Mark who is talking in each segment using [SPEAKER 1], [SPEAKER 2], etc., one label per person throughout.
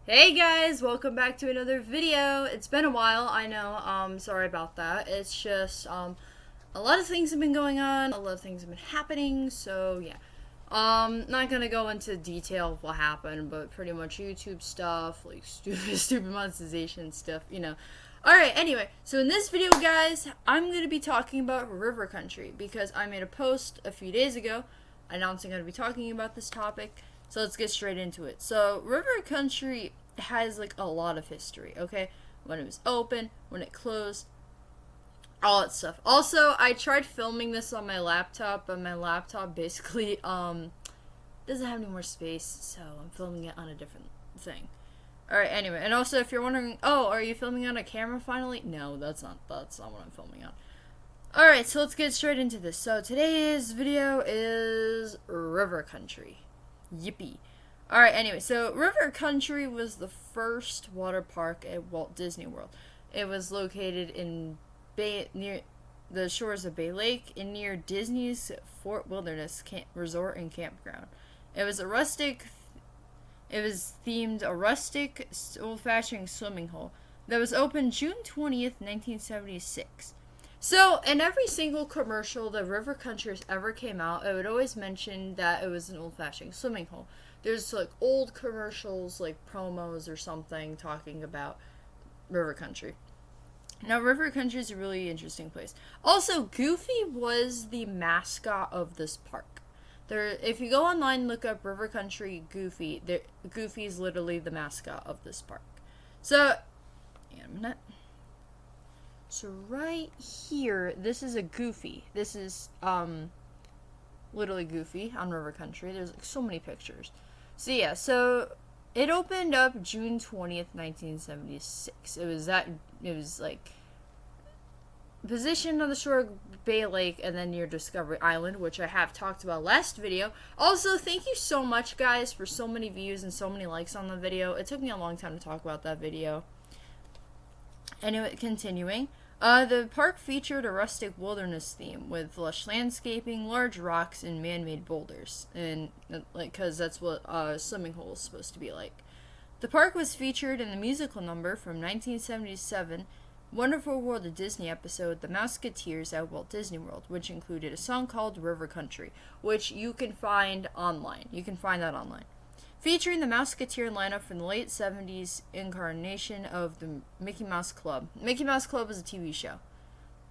[SPEAKER 1] Hey guys, welcome back to another video. It's been a while, I know, sorry about that. It's just, a lot of things have been going on, a lot of things have been happening, so yeah. Not gonna go into detail of what happened, but pretty much YouTube stuff, like stupid monetization stuff, Alright, anyway, so in this video, guys, I'm gonna be talking about river country, because I made a post a few days ago announcing I'm gonna be talking about this topic. So let's get straight into it. So river country has like a lot of history, okay? When it was open, when it closed, all that stuff. Also, I tried filming this on my laptop, but my laptop basically doesn't have any more space, so I'm filming it on a different thing. Alright, anyway, and also if you're wondering, oh, are you filming on a camera finally? No, that's not what I'm filming on. Alright, so let's get straight into this. So today's video is river country. Yippee. Alright, anyway, so River Country was the first water park at Walt Disney World. It was located in near the shores of Bay Lake and near Disney's Fort Wilderness Resort and Campground. It was themed a rustic, old-fashioned swimming hole that was opened June 20th, 1976. So, in every single commercial that River Country ever came out, it would always mention that it was an old-fashioned swimming hole. There's, like, old commercials, like promos or something, talking about River Country. Now, River Country is a really interesting place. Also, Goofy was the mascot of this park. If you go online and look up River Country Goofy, Goofy is literally the mascot of this park. So, a minute. So right here, this is a Goofy. This is, literally Goofy on River Country. There's, like, so many pictures. So, yeah, so it opened up June 20th, 1976. It was, like, positioned on the shore of Bay Lake and then near Discovery Island, which I have talked about last video. Also, thank you so much, guys, for so many views and so many likes on the video. It took me a long time to talk about that video. Anyway, continuing. The park featured a rustic wilderness theme with lush landscaping, large rocks, and man-made boulders, and because that's what a swimming hole is supposed to be like. The park was featured in the musical number from 1977 Wonderful World of Disney episode The Mouseketeers at Walt Disney World, which included a song called River Country, which you can find online. You can find that online. Featuring the Mouseketeer lineup from the late 70s incarnation of the Mickey Mouse Club. Mickey Mouse Club is a TV show,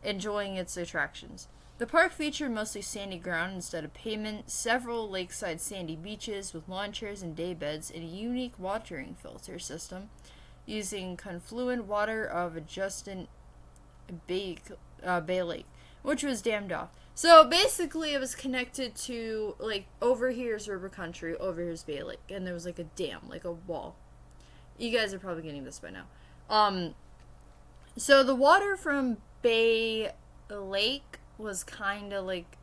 [SPEAKER 1] enjoying its attractions. The park featured mostly sandy ground instead of pavement, several lakeside sandy beaches with lawn chairs and daybeds, and a unique watering filter system using confluent water of adjacent Bay Lake, which was dammed off. So basically, it was connected to, like, over here's River Country, over here's Bay Lake, and there was like a dam, like a wall. You guys are probably getting this by now. So the water from Bay Lake was kind of like,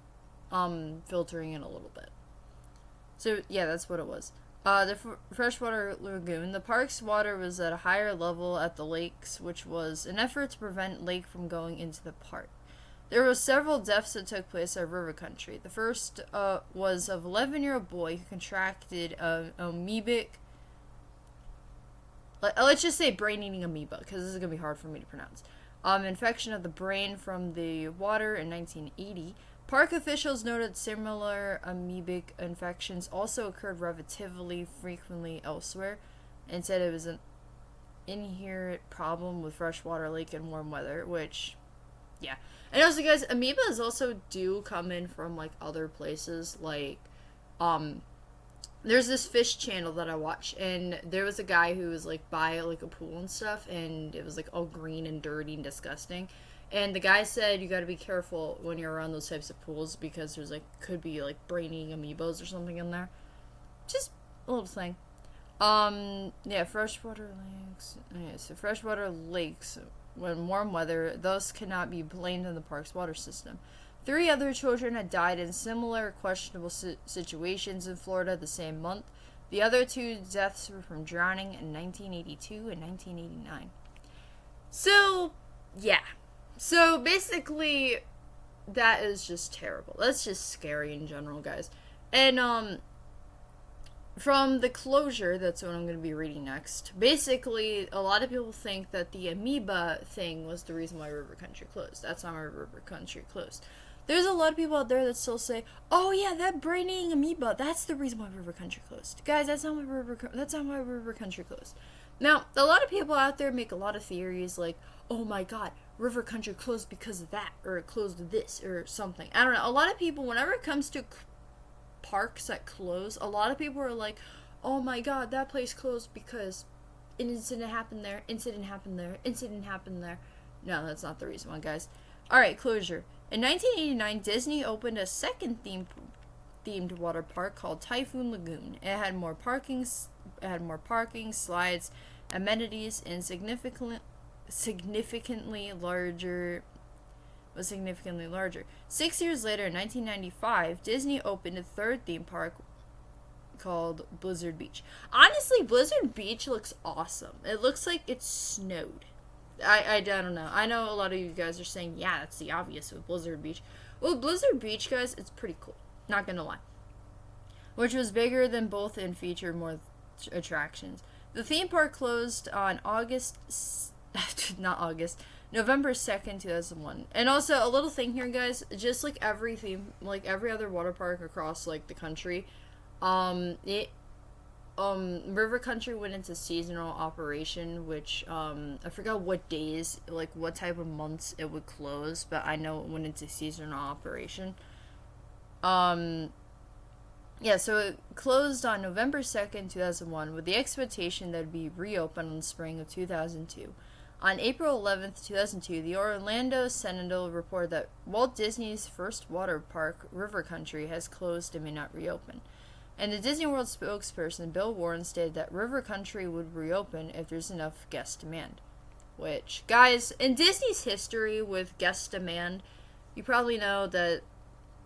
[SPEAKER 1] filtering in a little bit. So yeah, that's what it was. The freshwater lagoon. The park's water was at a higher level at the lakes, which was an effort to prevent lake from going into the park. There were several deaths that took place at River Country. The first was of an 11-year-old boy who contracted amoebic, let's just say brain-eating amoeba, because this is going to be hard for me to pronounce, infection of the brain from the water in 1980. Park officials noted similar amoebic infections also occurred relatively frequently elsewhere, and said it was an inherent problem with freshwater lake and warm weather, which, yeah. And also, guys, amoebas also do come in from, like, other places. Like, there's this fish channel that I watch, and there was a guy who was, like, by, like, a pool and stuff, and it was, like, all green and dirty and disgusting. And the guy said you gotta be careful when you're around those types of pools, because there's, like, could be, like, brain-eating amoebas or something in there. Just a little thing. Yeah, freshwater lakes. Okay, so freshwater lakes, when warm weather, those cannot be blamed on the park's water system. 3 other children had died in similar questionable situations in Florida the same month. The other 2 deaths were from drowning in 1982 and 1989. So, yeah. So, basically, that is just terrible. That's just scary in general, guys. And, from the closure, that's what I'm going to be reading next. Basically, a lot of people think that the amoeba thing was the reason why River Country closed. That's not why River Country closed. There's a lot of people out there that still say, "Oh yeah, that brain-eating amoeba, that's the reason why River Country closed." Guys, that's not why River Country closed. Now, a lot of people out there make a lot of theories like, "Oh my god, River Country closed because of that, or it closed this, or something." I don't know. A lot of people, whenever it comes to parks that close, a lot of people are like, "Oh my god, that place closed because an incident happened there, incident happened there, incident happened there." No, that's not the reason why, guys. Alright, closure. In 1989, Disney opened a second themed water park called Typhoon Lagoon. It had more parking, slides, amenities, and significantly larger. 6 years later, in 1995, Disney opened a third theme park called Blizzard Beach. Honestly, Blizzard Beach looks awesome. It looks like it snowed. I don't know. I know a lot of you guys are saying, yeah, that's the obvious with Blizzard Beach. Well, Blizzard Beach, guys, it's pretty cool. Not gonna lie. Which was bigger than both and featured more attractions. The theme park closed on November 2nd, 2001. And also, a little thing here, guys, just like every every other water park across, like, the country, River Country went into seasonal operation, which, I forgot what days, like, what type of months it would close, but I know it went into seasonal operation. Yeah, so it closed on November 2nd, 2001, with the expectation that it would be reopened in the spring of 2002. On April 11th, 2002, the Orlando Sentinel reported that Walt Disney's first water park, River Country, has closed and may not reopen. And the Disney World spokesperson, Bill Warren, stated that River Country would reopen if there's enough guest demand. Which, guys, in Disney's history with guest demand, you probably know that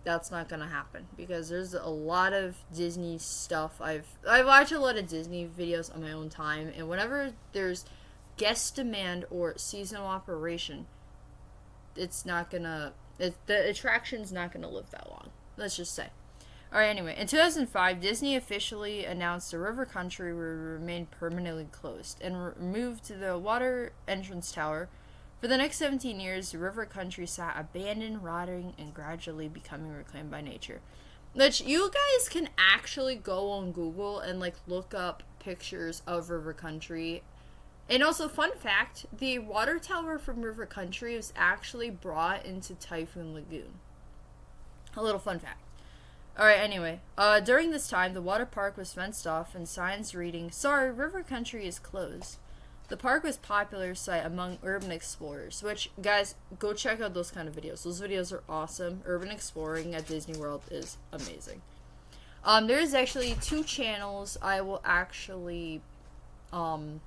[SPEAKER 1] that's not gonna happen, because there's a lot of Disney stuff. I've watched a lot of Disney videos on my own time, and whenever there's guest demand or seasonal operation, the attraction's not gonna live that long. Let's just say. Alright, anyway, in 2005, Disney officially announced the River Country would remain permanently closed and moved to the water entrance tower. For the next 17 years, the River Country sat abandoned, rotting, and gradually becoming reclaimed by nature. Which, you guys can actually go on Google and, like, look up pictures of River Country. And also, fun fact, the water tower from River Country was actually brought into Typhoon Lagoon. A little fun fact. Alright, anyway. During this time, the water park was fenced off and signs reading, "Sorry, River Country is closed." The park was a popular site among urban explorers, which, guys, go check out those kind of videos. Those videos are awesome. Urban exploring at Disney World is amazing. There's actually 2 channels I will actually, give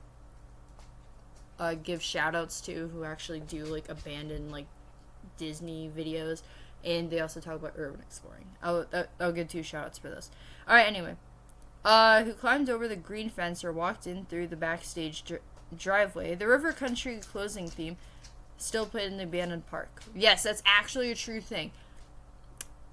[SPEAKER 1] shoutouts to, who actually do, like, abandoned, like, Disney videos. And they also talk about urban exploring. I'll give 2 shoutouts for this. Alright, anyway. Who climbed over the green fence or walked in through the backstage driveway. The River Country closing theme still played in the abandoned park. Yes, that's actually a true thing.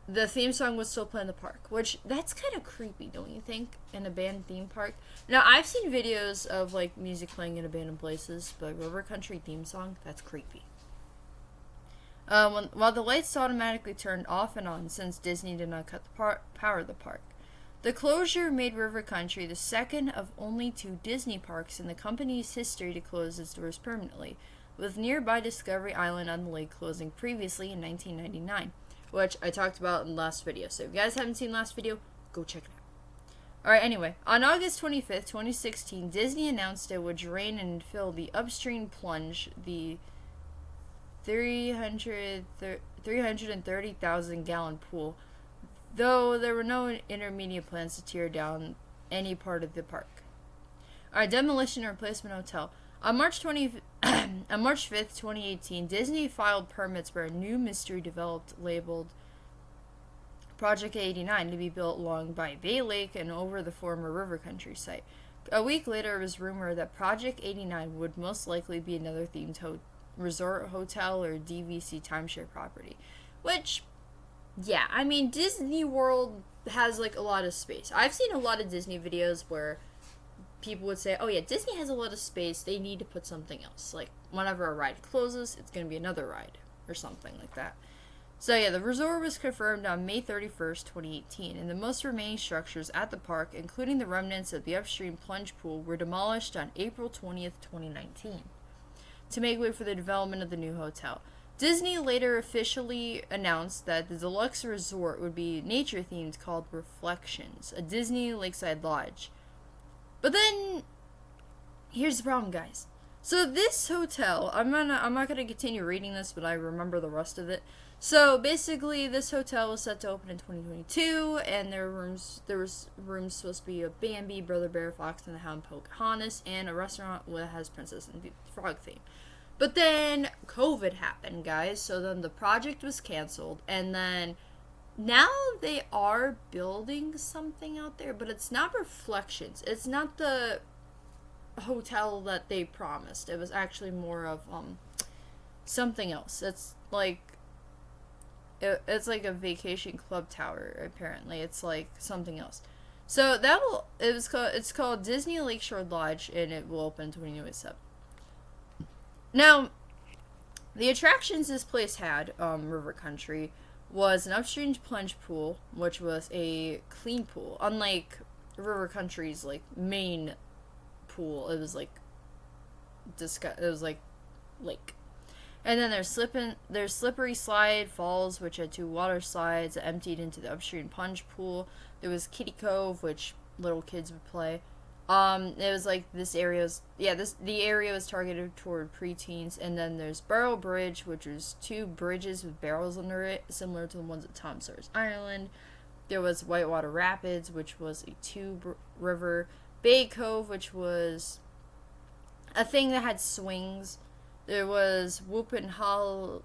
[SPEAKER 1] The theme song was still playing in the park. Which, that's kind of creepy, don't you think? An abandoned theme park. Now, I've seen videos of, like, music playing in abandoned places. But River Country theme song, that's creepy. While the lights automatically turned off and on since Disney did not cut the power of the park. The closure made River Country the second of only 2 Disney parks in the company's history to close its doors permanently, with nearby Discovery Island on the lake closing previously in 1999, which I talked about in the last video. So if you guys haven't seen the last video, go check it out. Alright, anyway, on August 25th, 2016, Disney announced it would drain and fill the upstream plunge, the 330,000 gallon pool, though there were no intermediate plans to tear down any part of the park. Alright, demolition and replacement hotel. On March 5th, 2018, Disney filed permits for a new mystery developed labeled Project 89 to be built along by Bay Lake and over the former River Country site. A week later, it was rumored that Project 89 would most likely be another themed resort hotel or DVC timeshare property. Which, yeah, I mean, Disney World has like a lot of space. I've seen a lot of Disney videos where people would say, oh yeah, Disney has a lot of space, they need to put something else. Like, whenever a ride closes, it's going to be another ride, or something like that. So yeah, the resort was confirmed on May 31st, 2018, and the most remaining structures at the park, including the remnants of the upstream plunge pool, were demolished on April 20th, 2019, to make way for the development of the new hotel. Disney later officially announced that the deluxe resort would be nature-themed, called Reflections, a Disney lakeside lodge. But then, here's the problem, guys. So this hotel, I'm not gonna continue reading this, but I remember the rest of it. So basically, this hotel was set to open in 2022, and there was rooms supposed to be a Bambi, Brother Bear, Fox and the Hound, Pocahontas, and a restaurant that has Princess and the Frog theme. But then COVID happened, guys. So then the project was canceled, and then now they are building something out there, but it's not Reflections. It's not the hotel that they promised. It was actually more of something else. It's like a vacation club tower. Apparently, it's like something else. So it's called Disney Lakeshore Lodge, and it will open in 2027. Now, the attractions this place had, River Country, was an upstream plunge pool, which was a clean pool, unlike River Country's like main pool. It was like lake. And then there's slippery slide falls, which had 2 water slides that emptied into the upstream plunge pool. There was Kiddie Cove, which little kids would play. It was like the area was targeted toward preteens. And then there's Barrel Bridge, which was 2 bridges with barrels under it, similar to the ones at Tom Sawyer's Island. There was Whitewater Rapids, which was a 2-river. Bay Cove, which was a thing that had swings. There was Whoopin' Holler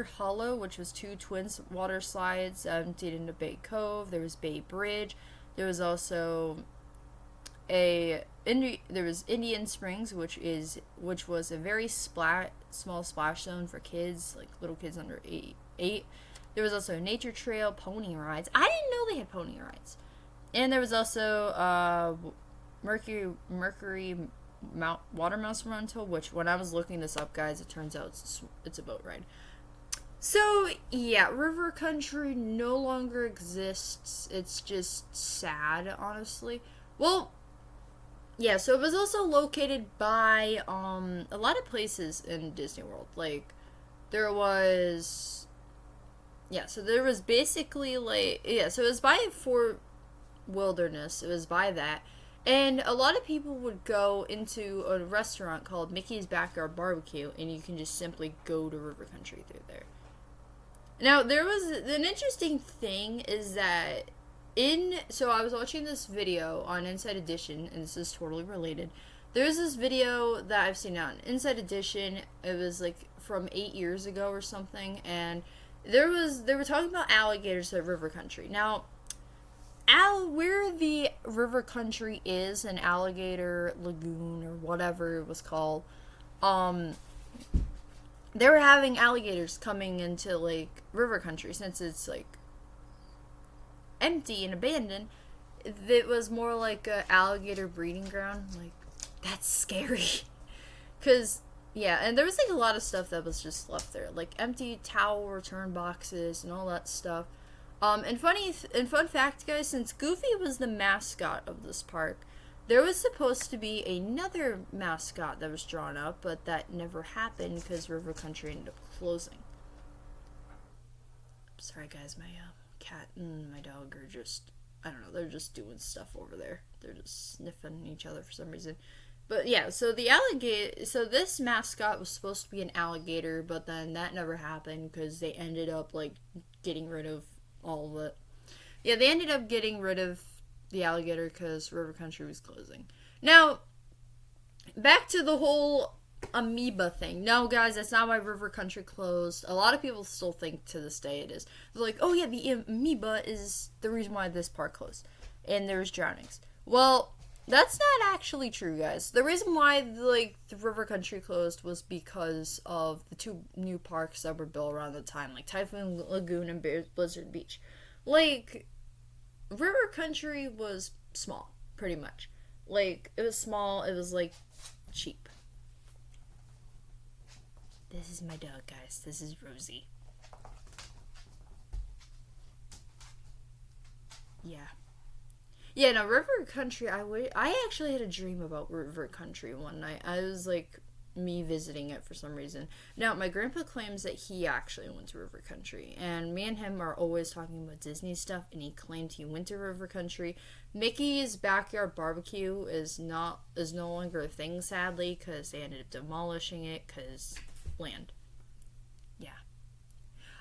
[SPEAKER 1] Hollow, which was 2 twin water slides emptied into Bay Cove. There was Bay Bridge. There was also Indian Springs, which was a very small splash zone for kids, like little kids under 8. There was also a nature trail, pony rides. I didn't know they had pony rides. And there was also Mercury Water Mouse Rental, which when I was looking this up, guys, it turns out it's a boat ride. So yeah, River Country no longer exists. It's just sad, honestly. Well, yeah, so it was also located by a lot of places in Disney World. Like there was basically so it was by Fort Wilderness. It was by that. And a lot of people would go into a restaurant called Mickey's Backyard Barbecue, and you can just simply go to River Country through there. Now, there was an interesting thing is that so I was watching this video on Inside Edition, and this is totally related. There's this video that I've seen on Inside Edition. It was like from 8 years ago or something, and they were talking about alligators at River Country. Now, where the River Country is, an alligator lagoon or whatever it was called, they were having alligators coming into like River Country since it's like empty and abandoned. It was more like a alligator breeding ground. Like, that's scary. Cause yeah, and there was like a lot of stuff that was just left there, like empty towel return boxes and all that stuff. And fun fact, guys, since Goofy was the mascot of this park, there was supposed to be another mascot that was drawn up, but that never happened because River Country ended up closing. Sorry, guys, my cat and my dog are just, I don't know, they're just doing stuff over there. They're just sniffing each other for some reason. But yeah, so this mascot was supposed to be an alligator, but then that never happened because they ended up like getting rid of all of it. Yeah, they ended up getting rid of the alligator because River Country was closing. Now, back to the whole amoeba thing. No, guys, that's not why River Country closed. A lot of people still think to this day it is. They're like, oh yeah, the amoeba is the reason why this park closed. And there's drownings. Well, that's not actually true, guys. The reason why the River Country closed was because of the 2 new parks that were built around the time, like Typhoon Lagoon and Blizzard Beach. Like, River Country was small, pretty much. Like, it was small, it was, like, cheap. This is my dog, guys. This is Rosie. Yeah. Yeah, no, River Country, I actually had a dream about River Country one night. I was, like, me visiting it for some reason. Now, my grandpa claims that he actually went to River Country, and me and him are always talking about Disney stuff, and he claimed he went to River Country. Mickey's Backyard Barbecue is no longer a thing, sadly, because they ended up demolishing it, because land. Yeah.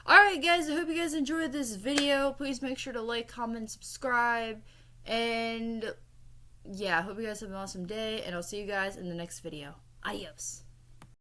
[SPEAKER 1] Alright, guys, I hope you guys enjoyed this video. Please make sure to like, comment, subscribe, and yeah, I hope you guys have an awesome day, and I'll see you guys in the next video. Adios.